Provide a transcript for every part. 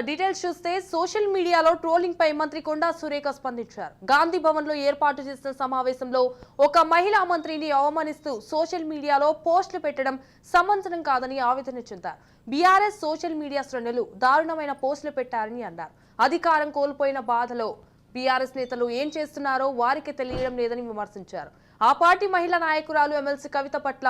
Details చూస్తే social మీడియాలో trolling పై మంత్రి కొండా సురేఖ స్పందించారు. గాంధీ భవన్ లో ఏర్పాటు చేసిన సమావేశంలో ఒక మహిళా మంత్రిని అవమానిస్తూ సోషల్ మీడియాలో పోస్టులు పెట్టడం సమంజసం కాదని ఆవేదన చెందారు. బీఆర్ఎస్ సోషల్ మీడియా శ్రేణులు దారుణమైన పోస్టులు పెట్టారని అన్నారు. అధికారం కోల్పోయిన బాధలో బీఆర్ఎస్ నేతలు ఏం చేస్తున్నారో వారికి తెలియడం లేదని విమర్శించారు. ఆ పార్టీ మహిళా నాయకురాలు ఎమ్మెల్సీ కవిత పట్ల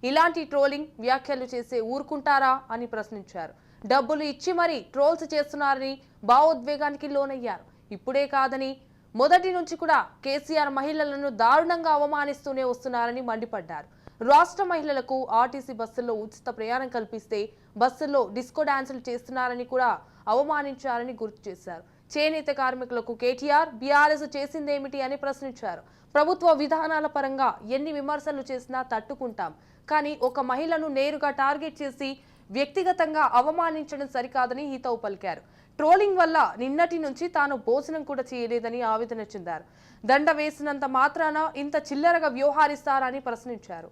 ఇలాంటి ట్రోలింగ్ వ్యాఖ్యలు చేసే ఊరుకుంటారా అని ప్రశ్నించారు. డబ్బులు ఇచ్చి మరీ ట్రోల్స్ చేస్తున్నారని భావోద్వేగానికి లోనయ్యారు. ఇప్పుడే కాదని మొదటి నుంచి కూడా కేసీఆర్ మహిళలను దారుణంగా అవమానిస్తూనే వస్తున్నారని మండిపడ్డారు. రాష్ట్ర మహిళలకు ఆర్టీసీ బస్సుల్లో ఉచిత ప్రయాణం కల్పిస్తే బస్సుల్లో డిస్కో డాన్సులు చేస్తున్నారని కూడా అవమానించారని గుర్తు చేశారు. చేనేత కార్మికులకు కేటీఆర్ బీఆర్ఎస్ చేసిందేమిటి అని ప్రశ్నించారు. ప్రభుత్వ విధానాల పరంగా ఎన్ని విమర్శలు చేసినా తట్టుకుంటాం, కానీ ఒక మహిళను నేరుగా టార్గెట్ చేసి వ్యక్తిగతంగా అవమానించడం సరికాదని హితవు పలికారు. ట్రోలింగ్ వల్ల నిన్నటి నుంచి తాను భోజనం కూడా చేయలేదని ఆవేదన చెందారు. దండ వేసినంత మాత్రాన ఇంత చిల్లరగా వ్యవహరిస్తారని ప్రశ్నించారు.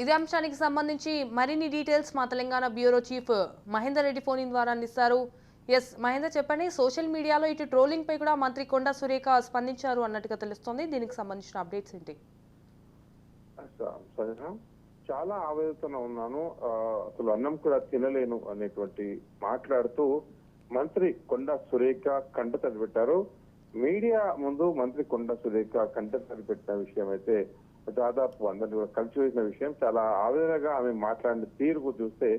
ఇదే అంశానికి సంబంధించి మరిన్ని డీటెయిల్స్ మా Telangana bureau chief Mahender Reddy phone in ద్వారా అందిస్తారు. ఎస్ మహేందర్, చెప్పండి. సోషల్ మీడియాలో ఇటు ట్రోలింగ్ పై కూడా మంత్రి కొండా సురేఖ స్పందించారు అన్నట్టుగా తెలుస్తోంది. దీనికి సంబంధించిన అప్డేట్స్ ఏంటి? చాలా ఆవేదన ఉన్నాను, అసలు అన్నం కూడా తినలేను అనేటువంటి మాట్లాడుతూ మంత్రి కొండా సురేఖ కంటతడి పెట్టారు. మీడియా ముందు మంత్రి కొండా సురేఖ కంటతడి పెట్టిన విషయం అయితే దాదాపు అందరినీ కూడా కలిసి వేసిన విషయం. చాలా ఆవేదనగా ఆమె మాట్లాడిన తీరుకు చూస్తే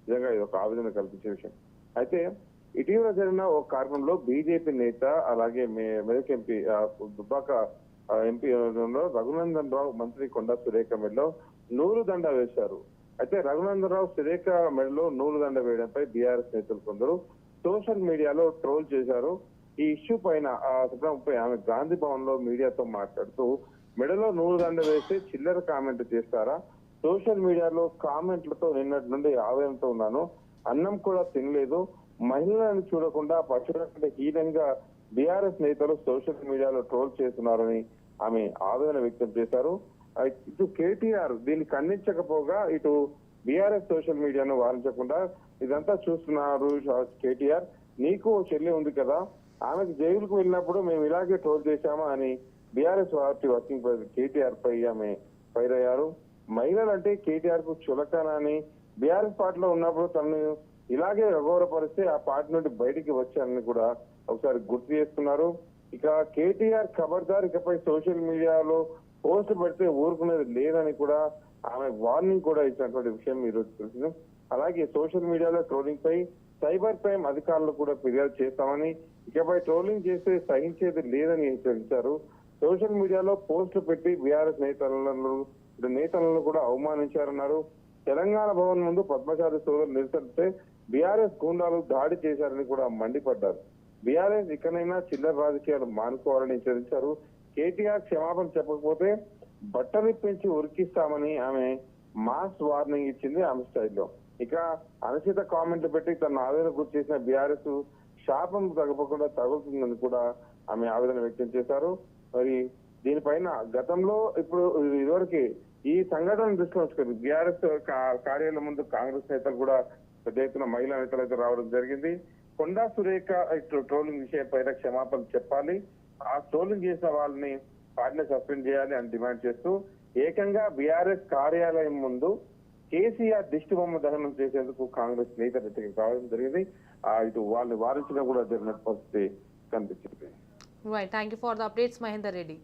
నిజంగా ఇది ఒక ఆవేదన కల్పించే విషయం. అయితే ఇటీవల జరిగిన ఒక కార్యక్రమంలో బీజేపీ నేత అలాగే మెదక్ ఎంపీ దుబ్బాక ఎంపీ రఘునందన్ రావు మంత్రి కొండా సురేఖ మెడలో నూలు దండ వేశారు. అయితే రఘునందన్ రావు సురేఖ మెడలో నూలు దండ వేయడంపై బీఆర్ఎస్ నేతలు కొందరు సోషల్ మీడియాలో ట్రోల్ చేశారు. ఈ ఇష్యూ పైన ఆమె గాంధీ భవన్ లో మీడియాతో మాట్లాడుతూ మెడలో నూలు దండ వేస్తే చిల్లర కామెంట్ చేస్తారా? సోషల్ మీడియాలో కామెంట్లతో నిన్నటి నుండి ఆవేదనతో ఉన్నాను, అన్నం కూడా తినలేదు, మహిళలను చూడకుండా పశువుల హీనంగా బీఆర్ఎస్ నేతలు సోషల్ మీడియాలో ట్రోల్ చేస్తున్నారని ఆమె ఆవేదన వ్యక్తం చేశారు. ఇటు కేటీఆర్ దీన్ని ఖండించకపోగా ఇటు బీఆర్ఎస్ సోషల్ మీడియాను వారించకుండా ఇదంతా చూస్తున్నారు. కేటీఆర్, నీకు చెల్లి ఉంది కదా, ఆమెకు జైలుకు వెళ్ళినప్పుడు మేము ఇలాగే ట్రోల్ చేశామా అని BRS party working president KTR పై ఆమె ఫైర్ అయ్యారు. మహిళలు అంటే కేటీఆర్ కు చులకనని, బీఆర్ఎస్ పార్టీలో ఉన్నప్పుడు తనను ఇలాగే అగౌరవపరిస్తే ఆ పార్టీ నుండి బయటికి వచ్చారని కూడా ఒకసారి గుర్తు చేస్తున్నారు. ఇక కేటీఆర్ ఖబర్దార్, ఇకపై సోషల్ మీడియాలో పోస్ట్ పెడితే ఊరుకునేది లేదని కూడా ఆమె వార్నింగ్ కూడా ఇచ్చినటువంటి విషయం ఈ రోజు తెలిసింది. అలాగే సోషల్ మీడియాలో ట్రోలింగ్ పై సైబర్ క్రైమ్ అధికారులు కూడా ఫిర్యాదు చేస్తామని, ఇకపై ట్రోలింగ్ చేస్తే సహించేది లేదని హెచ్చరించారు. సోషల్ మీడియాలో పోస్టులు పెట్టి బీఆర్ఎస్ నేతలను కూడా అవమానించారన్నారు. తెలంగాణ భవన్ ముందు పద్మశాలి సోదరులు నిరసనతే బీఆర్ఎస్ గూండాలు దాడి చేశారని కూడా మండిపడ్డారు. బీఆర్ఎస్ ఇకనైనా చిల్లర రాజకీయాలు మానుకోవాలని హెచ్చరించారు. కేటీఆర్ క్షమాపణ చెప్పకపోతే బట్టలిప్పించి ఉరికిస్తామని ఆమె మాస్ వార్నింగ్ ఇచ్చింది ఆమె స్టైల్లో. ఇక అనుచిత కామెంట్లు పెట్టి తన ఆవేదన గుర్తు చేసిన బీఆర్ఎస్ శాపం తగ్గకుండా తగులుతుందని కూడా ఆమె ఆవేదన వ్యక్తం చేశారు. మరి దీనిపైన గతంలో ఇప్పుడు ఇదివరకు ఈ సంఘటన దృష్టిలో ఉంచుకొని బీఆర్ఎస్ కార్యాలయం ముందు కాంగ్రెస్ నేతలు కూడా పెద్ద ఎత్తున మహిళా నేతలు అయితే రావడం జరిగింది. కొండా సురేఖ ట్రోలింగ్ విషయం పైన క్షమాపణ చెప్పాలి, ఆ ట్రోలింగ్ చేసిన వాళ్ళని పార్టీని సస్పెండ్ చేయాలి అని డిమాండ్ చేస్తూ ఏకంగా బీఆర్ఎస్ కార్యాలయం ముందు కేసీఆర్ దిష్టి బొమ్మ దహనం చేసేందుకు కాంగ్రెస్ నేతలు ఇక్కడికి రావడం జరిగింది. ఇటు వాళ్ళని వారించడం కూడా జరిగిన పరిస్థితి కనిపించింది. Right, thank you for the updates Mahender Reddy.